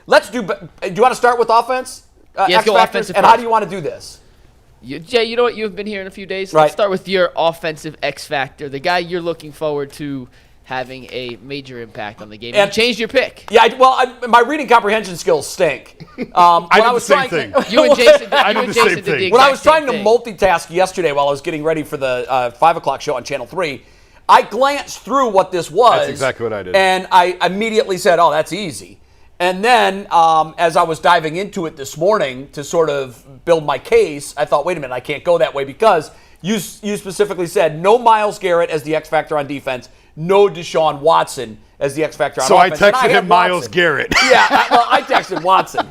Let's do. Do you want to start with offense? Let's go offensive. And how do you want to do this? Jay, you know what? You've been here in a few days. Right. Let's start with your offensive X factor, the guy you're looking forward to having a major impact on the game. And you changed your pick. Yeah, my reading comprehension skills stink. I did the same thing. You and Jason did the exact same thing. When I was trying to multitask yesterday while I was getting ready for the 5 o'clock show on Channel 3, I glanced through what this was. That's exactly what I did. And I immediately said, oh, that's easy. And then as I was diving into it this morning to sort of build my case, I thought, wait a minute, I can't go that way because you specifically said no Myles Garrett as the X factor on defense, no Deshaun Watson as the X factor on offense. So I texted him Myles Garrett. Yeah, I texted Watson.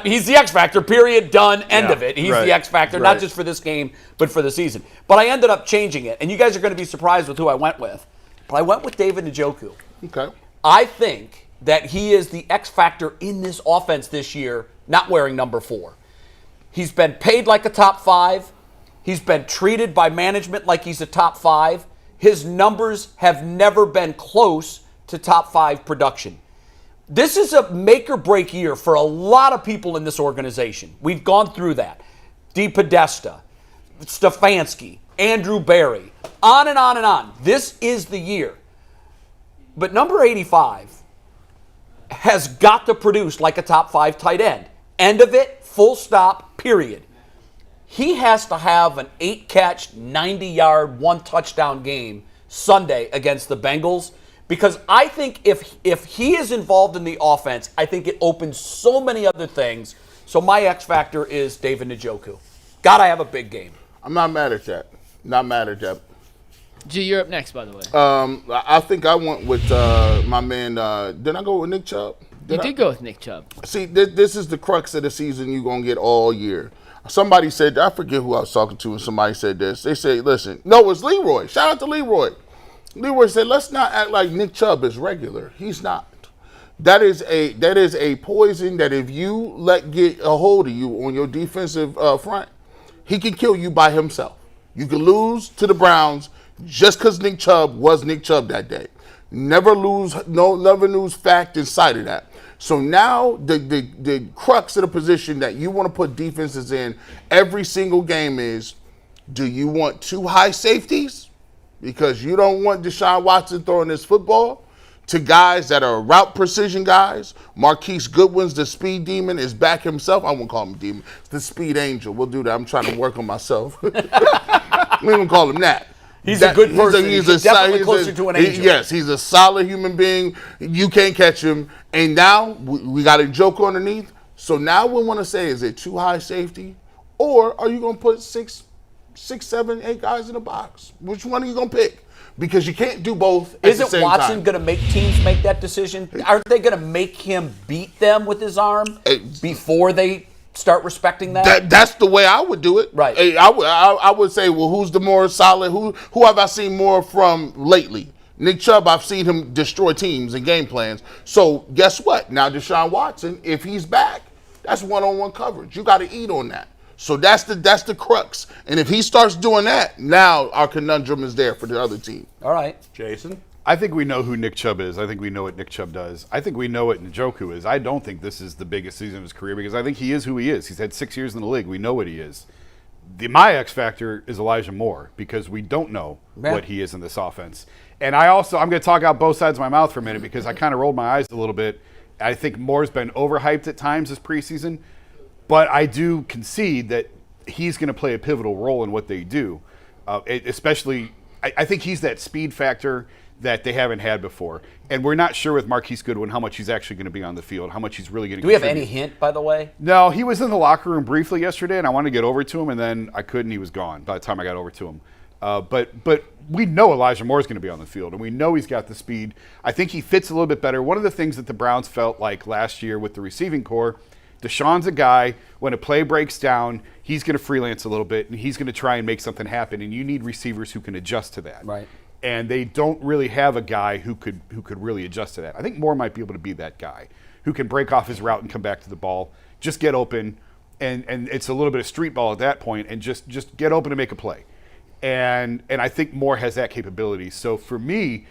He's the X factor, period, done, end of it. He's the X factor, not just for this game, but for the season. But I ended up changing it, and you guys are going to be surprised with who I went with. But I went with David Njoku. Okay. I think that he is the X factor in this offense this year, not wearing number 4. He's been paid like a top 5. He's been treated by management like he's a top 5. His numbers have never been close to top 5 production. This is a make or break year for a lot of people in this organization. We've gone through that. DePodesta, Stefanski, Andrew Berry, on and on and on. This is the year. But number 85 has got to produce like a top 5 tight end. End of it, full stop, period. He has to have an 8-catch, 90-yard, 1-touchdown game Sunday against the Bengals because I think if he is involved in the offense, I think it opens so many other things. So my X factor is David Njoku. Got to have a big game. I'm not mad at that. Not mad at that. G, you're up next, by the way. I think I went with my man. Did I go with Nick Chubb? You did go with Nick Chubb. See, this is the crux of the season you're going to get all year. Somebody said, I forget who I was talking to, and somebody said this. They said, listen, no, it was Leroy. Shout out to Leroy. Leroy said, let's not act like Nick Chubb is regular. He's not. That is a poison that if you let get a hold of you on your defensive front, he can kill you by himself. You can lose to the Browns just because Nick Chubb was Nick Chubb that day. Never lose fact in sight of that. So now the crux of the position that you want to put defenses in every single game is, do you want 2 high safeties? Because you don't want Deshaun Watson throwing this football to guys that are route precision guys. Marquise Goodwin's the speed demon is back himself. I won't call him a demon. It's the speed angel. We'll do that. I'm trying to work on myself. We don't call him that. He's a good person. He's definitely closer to an angel. Yes, he's a solid human being. You can't catch him. And now we got a joke underneath. So now we want to say, is it 2 high safety? Or are you going to put 6, 7, 8 guys in the box? Which one are you going to pick? Because you can't do both at the same time. Isn't Watson going to make teams make that decision? Aren't they going to make him beat them with his arm before they start respecting that? That's the way I would do it. Right. I would say, well, who's the more solid? Who have I seen more from lately? Nick Chubb, I've seen him destroy teams and game plans. So guess what? Now Deshaun Watson, if he's back, that's one-on-one coverage. You got to eat on that. So that's the crux. And if he starts doing that, now our conundrum is there for the other team. All right. Jason? I think we know who Nick Chubb is. I think we know what Nick Chubb does. I think we know what Njoku is. I don't think this is the biggest season of his career because I think he is who he is. He's had 6 years in the league. We know what he is. My X factor is Elijah Moore because we don't know what he is in this offense. And I'm going to talk out both sides of my mouth for a minute because I kind of rolled my eyes a little bit. I think Moore's been overhyped at times this preseason, but I do concede that he's going to play a pivotal role in what they do. Especially, I think he's that speed factor that they haven't had before. And we're not sure with Marquise Goodwin how much he's actually going to be on the field, how much he's really going to contribute. Do we have any hint, by the way? No, he was in the locker room briefly yesterday, and I wanted to get over to him, and then I couldn't. He was gone by the time I got over to him. But we know Elijah Moore is going to be on the field, and we know he's got the speed. I think he fits a little bit better. One of the things that the Browns felt like last year with the receiving core, Deshaun's a guy, when a play breaks down, he's going to freelance a little bit, and he's going to try and make something happen, and you need receivers who can adjust to that. Right. And they don't really have a guy who could really adjust to that. I think Moore might be able to be that guy who can break off his route and come back to the ball, just get open, and it's a little bit of street ball at that point, and just get open and make a play. And I think Moore has that capability. So for me,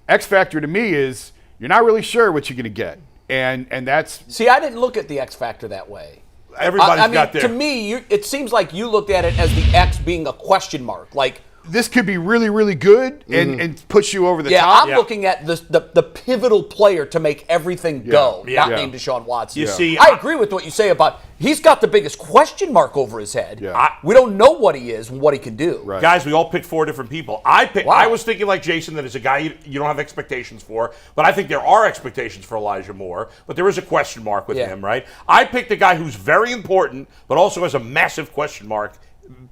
X factor to me is you're not really sure what you're going to get. And that's See, I didn't look at the X factor that way. Everybody's I mean, got their. to me, it seems like you looked at it as the X being a question mark. Like, this could be really, really good and push you over the yeah, top. I'm looking at the pivotal player to make everything go, Yeah. not named Deshaun Watson. You see, I agree with what you say about he's got the biggest question mark over his head. Yeah. We don't know what he is and what he can do. Right. Guys, we all picked 4 different people. I was thinking like Jason, that is a guy you don't have expectations for, but I think there are expectations for Elijah Moore, but there is a question mark with him, right? I picked a guy who's very important, but also has a massive question mark,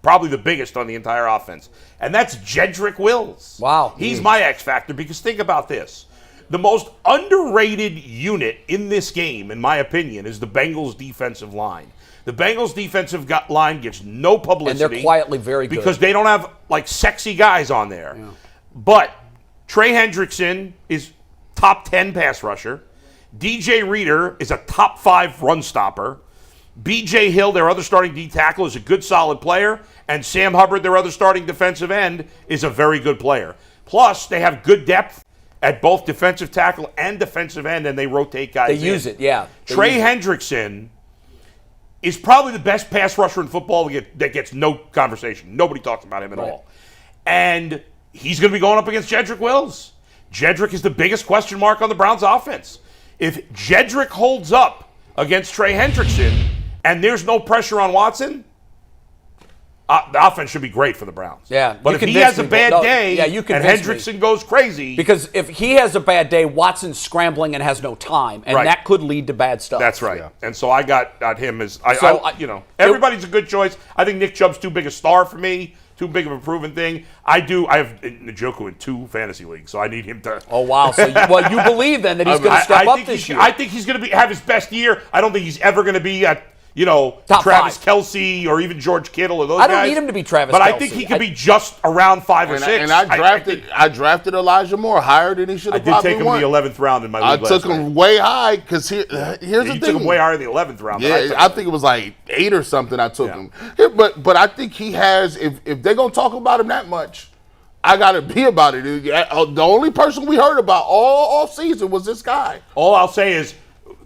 probably the biggest on the entire offense, and that's Jedrick Wills. Wow. He's my X factor, because think about this. The most underrated unit in this game, in my opinion, is the Bengals' defensive line. The Bengals' defensive line gets no publicity. And they're quietly very good. Because they don't have, like, sexy guys on there. Yeah. But Trey Hendrickson is top 10 pass rusher. DJ Reader is a top 5 run stopper. B.J. Hill, their other starting D tackle, is a good, solid player. And Sam Hubbard, their other starting defensive end, is a very good player. Plus, they have good depth at both defensive tackle and defensive end, and they rotate guys in. They use it, yeah. Trey Hendrickson is probably the best pass rusher in football that gets no conversation. Nobody talks about him at all. And he's going to be going up against Jedrick Wills. Jedrick is the biggest question mark on the Browns' offense. If Jedrick holds up against Trey Hendrickson and there's no pressure on Watson, the offense should be great for the Browns. Yeah, but you if he convinced has a me. bad No, day yeah, you and convinced me. Hendrickson goes crazy, Because if he has a bad day, Watson's scrambling and has no time, and Right. that could lead to bad stuff. that's right. Yeah. And so I got him as So, everybody's a good choice. I think Nick Chubb's too big a star for me, too big of a proven thing. I have Njoku in 2 fantasy leagues, so I need him to. Oh, wow. So, you believe then that he's going to step up this year? I think he's going to have his best year. I don't think he's ever going to be at Top Travis 5. Kelce or even George Kittle or those I guys. don't need him to be Travis but Kelce. I think he could be just around 5 or 6. And I drafted Elijah Moore higher than he should I have did probably take him won. in the 11th round in my I league took last him night. way high because here's the You thing. took him way higher in the 11th round. than Yeah, I think it was like 8 or something. I took him, but I think he has. If they're gonna talk about him that much, I gotta be about it. The only person we heard about all off season was this guy. All I'll say is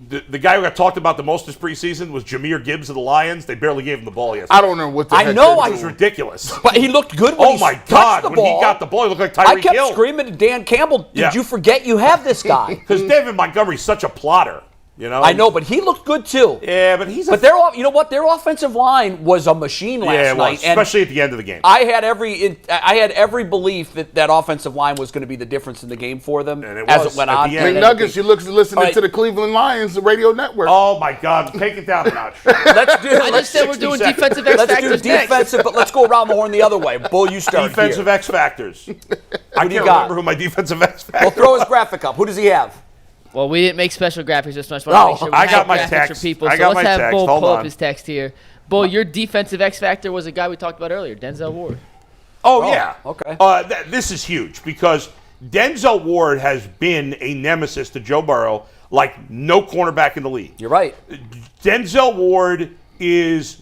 the guy who got talked about the most this preseason was Jahmyr Gibbs of the Lions. They barely gave him the ball yesterday. I don't know what the I heck know, they're It was doing. ridiculous. But he looked good when Oh he my touched God! the When ball. he got the ball, he looked like I Tyreek kept Hill. screaming to Dan Campbell, Yeah. did you forget you have this guy? Because David Montgomery's such a plotter. I know, but he looked good too. Yeah, but he's. But you know what? Their offensive line was a machine last it was, night, and especially at the end of the game. I had every belief that offensive line was going to be the difference in the game for them And it as was it went at on. the end. McNuggets, you listening All right. to the Cleveland Lions, the radio network. Oh my God! Take it down a notch. I just said we're doing 60 defensive X Let's do factors next. defensive, but let's go around the horn the other way. Bull, you start Defensive here. X factors. I do you can't got? remember who my defensive X factor. Well, throw his graphic up. Who does he have? Well, we didn't make special graphics this much. No, Make sure we I got have my graphics text. for people. I So got let's my have text. Bull Hold pull up on. his text here. Bull, your defensive X factor was a guy we talked about earlier, Denzel Ward. Oh yeah. okay. This is huge because Denzel Ward has been a nemesis to Joe Burrow like no cornerback in the league. You're right. Denzel Ward is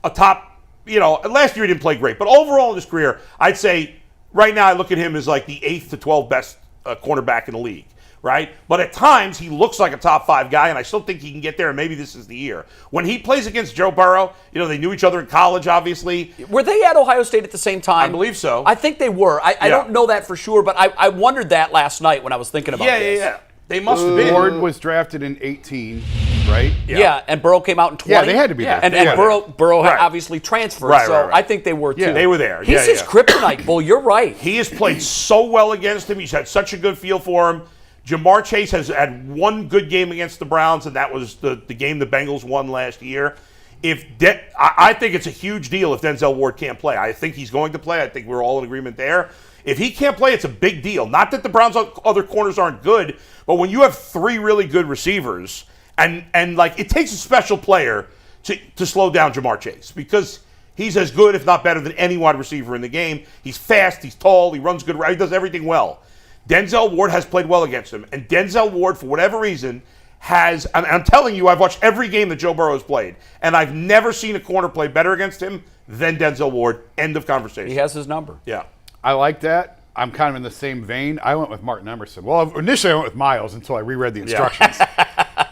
a top, last year he didn't play great, but overall in his career, I'd say right now I look at him as like the 8th to 12th best cornerback in the league, right? But at times he looks like a top 5 guy, and I still think he can get there, and maybe this is the year. When he plays against Joe Burrow, they knew each other in college, obviously. Were they at Ohio State at the same time? I believe so. I think they were. I don't know that for sure, but I wondered that last night when I was thinking about this. Yeah. They must have been. Ward was drafted in 18, right? Yeah, and Burrow came out in 20. Yeah, they had to be Yeah. there. And Burrow had Right. obviously transferred, Right, so right, right. I think they were too. Yeah, they were there. He's his kryptonite, Bull. You're right. He has played so well against him. He's had such a good feel for him. Jamar Chase has had one good game against the Browns, and that was the game the Bengals won last year. I think it's a huge deal if Denzel Ward can't play. I think he's going to play. I think we're all in agreement there. If he can't play, it's a big deal. Not that the Browns' other corners aren't good, but when you have 3 really good receivers, and like it takes a special player to slow down Jamar Chase because he's as good, if not better, than any wide receiver in the game. He's fast, he's tall, he runs good, he does everything well. Denzel Ward has played well against him, and Denzel Ward, for whatever reason, I'm telling you, I've watched every game that Joe Burrow has played, and I've never seen a corner play better against him than Denzel Ward. End of conversation. He has his number. Yeah. I like that. I'm kind of in the same vein. I went with Martin Emerson. Well, initially I went with Miles until I reread the instructions.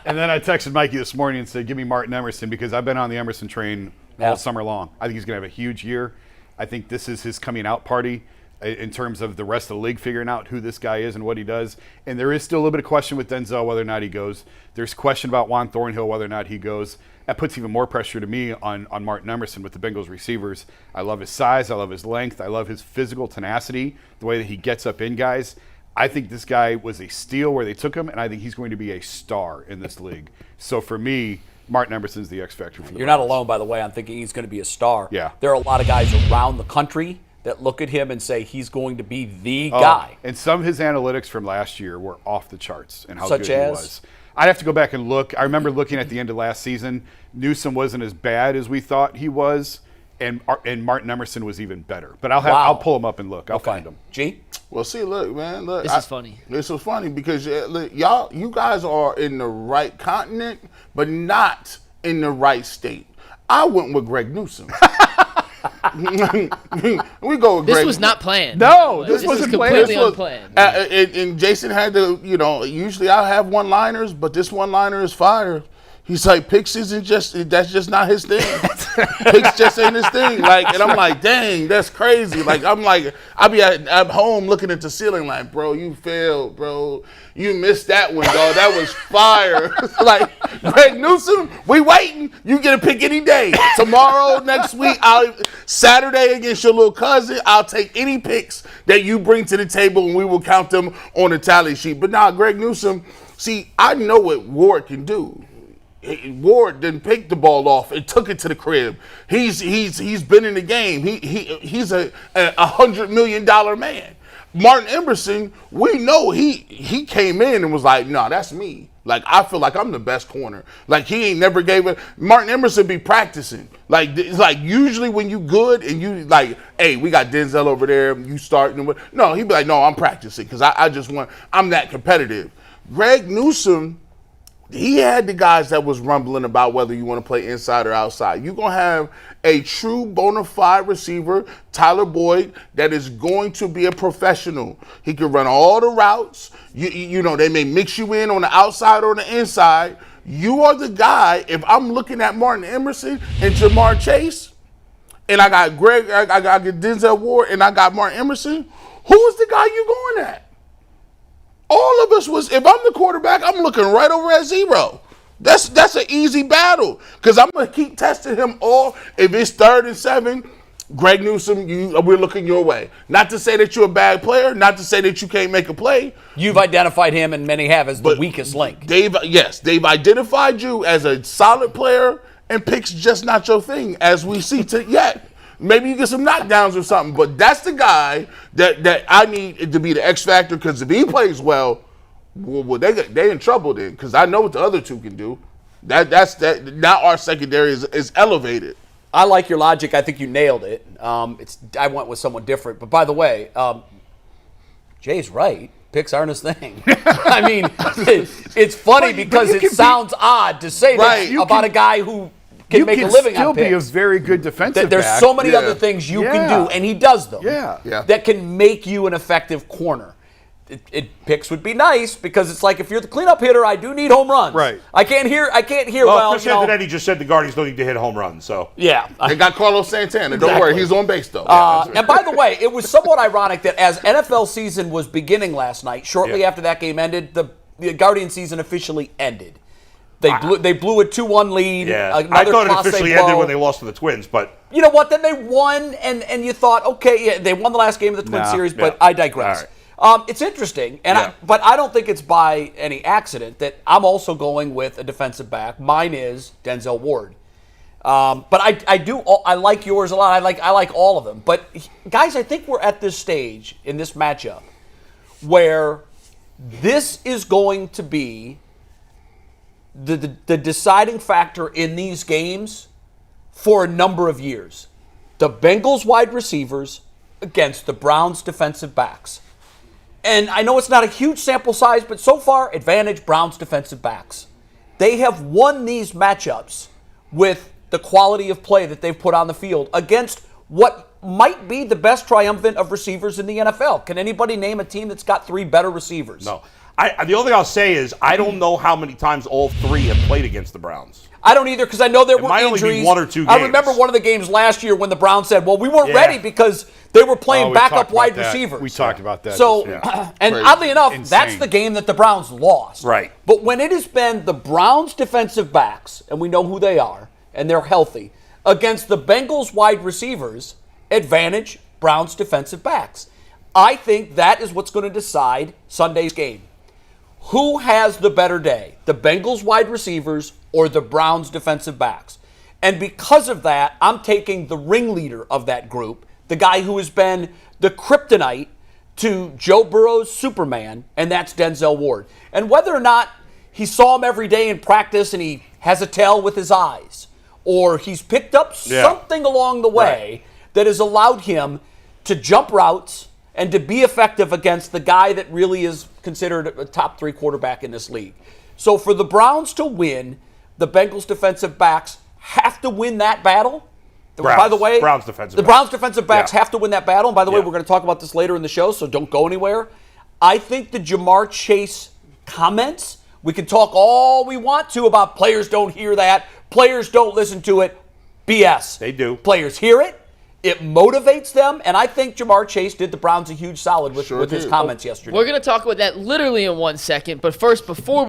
And then I texted Mikey this morning and said, give me Martin Emerson, because I've been on the Emerson train all summer long. I think he's going to have a huge year. I think this is his coming out party in terms of the rest of the league figuring out who this guy is and what he does. And there is still a little bit of question with Denzel whether or not he goes. There's question about Juan Thornhill whether or not he goes. That puts even more pressure to me on Martin Emerson with the Bengals receivers. I love his size. I love his length. I love his physical tenacity, the way that he gets up in guys. I think this guy was a steal where they took him, and I think he's going to be a star in this league. So for me, Martin Emerson's the X factor for the You're not Bengals. alone, by the way, on thinking he's going to be a star. Yeah. There are a lot of guys around the country that look at him and say he's going to be the guy. And some of his analytics from last year were off the charts and how Such good he as? was. I'd have to go back and look. I remember looking at the end of last season. Newsome wasn't as bad as we thought he was, and Martin Emerson was even better. But I'll pull him up and look. I'll find him. G? Well, see, look, man, look. This is funny. This was funny because look, you guys are in the right continent, but not in the right state. I went with Greg Newsome. We go with This Greg. was not planned. No, This this wasn't was planned. completely This was- unplanned. and Jason had to, usually I have one-liners, but this one-liner is fire. He's like, Picks isn't that's just not his thing. Picks just ain't his thing. Like, and I'm like, dang, that's crazy. Like, I'll be at home looking at the ceiling like, bro, you failed, bro. You missed that one, dog. That was fire. Like, Greg Newsome, we waiting. You get a pick any day. Tomorrow, next week, Saturday against your little cousin, I'll take any picks that you bring to the table and we will count them on the tally sheet. But now, Greg Newsome, see, I know what Ward can do. Ward didn't pick the ball off and took it to the crib. He's been in the game. He's a $100 million man. Martin Emerson, we know he came in and was like, no, that's me. Like, I feel like I'm the best corner. Like, he ain't never gave it. Martin Emerson be practicing. Like usually when you good and you like, hey, we got Denzel over there, you starting. No, he'd be like, no, I'm practicing because I'm that competitive. Greg Newsome, he had the guys that was rumbling about whether you want to play inside or outside. You're going to have a true bona fide receiver, Tyler Boyd, that is going to be a professional. He can run all the routes. You know, they may mix you in on the outside or the inside. You are the guy. If I'm looking at Martin Emerson and Jamar Chase, and I got I got Denzel Ward, and I got Martin Emerson, who is the guy you going at? All of us was, if I'm the quarterback, I'm looking right over at zero. That's an easy battle because I'm going to keep testing him all. If it's 3rd and 7, Greg Newsome, we're looking your way. Not to say that you're a bad player, not to say that you can't make a play. You've identified him, and many have, as the weakest link. They've identified you as a solid player, and Picks just not your thing, as we see yet. Maybe you get some knockdowns or something, but that's the guy that I need to be the X factor. Because if he plays well, they in trouble then. Because I know what the other two can do. That's now our secondary is elevated. I like your logic. I think you nailed it. I went with someone different. But by the way, Jay's right. Picks aren't his thing. I mean, it's funny because it sounds odd to say that about a guy who can make a living on picks. You can still be a very good defensive There's back. so many other things you can do, and he does them. Yeah. That can make you an effective corner. Picks would be nice because it's like if you're the cleanup hitter, I do need home runs. Right. I can't hear. Well, Chris Antonetti just said the Guardians don't need to hit home runs. So Yeah. They got Carlos Santana. Don't worry, he's on base though. And by the way, it was somewhat ironic that as NFL season was beginning last night, shortly after that game ended, the Guardian season officially ended. They blew a 2-1 lead. yeah, Another I thought it classe officially blow. ended when they lost to the Twins, but You know what? Then they won, and you thought, okay, yeah, they won the last game of the Twin Series, but I digress. It's interesting, but I don't think it's by any accident that I'm also going with a defensive back. Mine is Denzel Ward. But I like yours a lot. I like all of them. But guys, I think we're at this stage in this matchup where this is going to be the deciding factor in these games for a number of years. The Bengals wide receivers against the Browns defensive backs. And I know it's not a huge sample size, but so far, advantage Browns defensive backs. They have won these matchups with the quality of play that they've put on the field against what might be the best triumvirate of receivers in the NFL. Can anybody name a team that's got 3 better receivers? no. The only thing I'll say is I don't know how many times all three have played against the Browns. I don't either because I know there were might injuries. only be one or two I games. remember one of the games last year when the Browns said, well, we weren't Yeah. ready because they were playing Oh, we backup talked about wide that. receivers. We talked about that. So, and Crazy. oddly enough, Insane. that's the game that the Browns lost. Right. But when it has been the Browns defensive backs, and we know who they are, and they're healthy, against the Bengals wide receivers, advantage Browns defensive backs. I think that is what's going to decide Sunday's game. Who has the better day, the Bengals wide receivers or the Browns defensive backs? And because of that, I'm taking the ringleader of that group, the guy who has been the kryptonite to Joe Burrow's Superman, and that's Denzel Ward. And whether or not he saw him every day in practice and he has a tell with his eyes, or he's picked up something along the way that has allowed him to jump routes and to be effective against the guy that really is considered a top 3 quarterback in this league. So for the Browns to win, the Bengals defensive backs have to win that battle. By the way, Browns defensive the backs. Browns defensive backs Yeah. have to win that battle. And by the way, Yeah. we're going to talk about this later in the show, so don't go anywhere. I think the Jamar Chase comments, we can talk all we want to about players don't hear that, players don't listen to it. BS. They do. Players hear it. It motivates them, and I think Jamar Chase did the Browns a huge solid with his comments yesterday. We're going to talk about that literally in 1 second, but first, before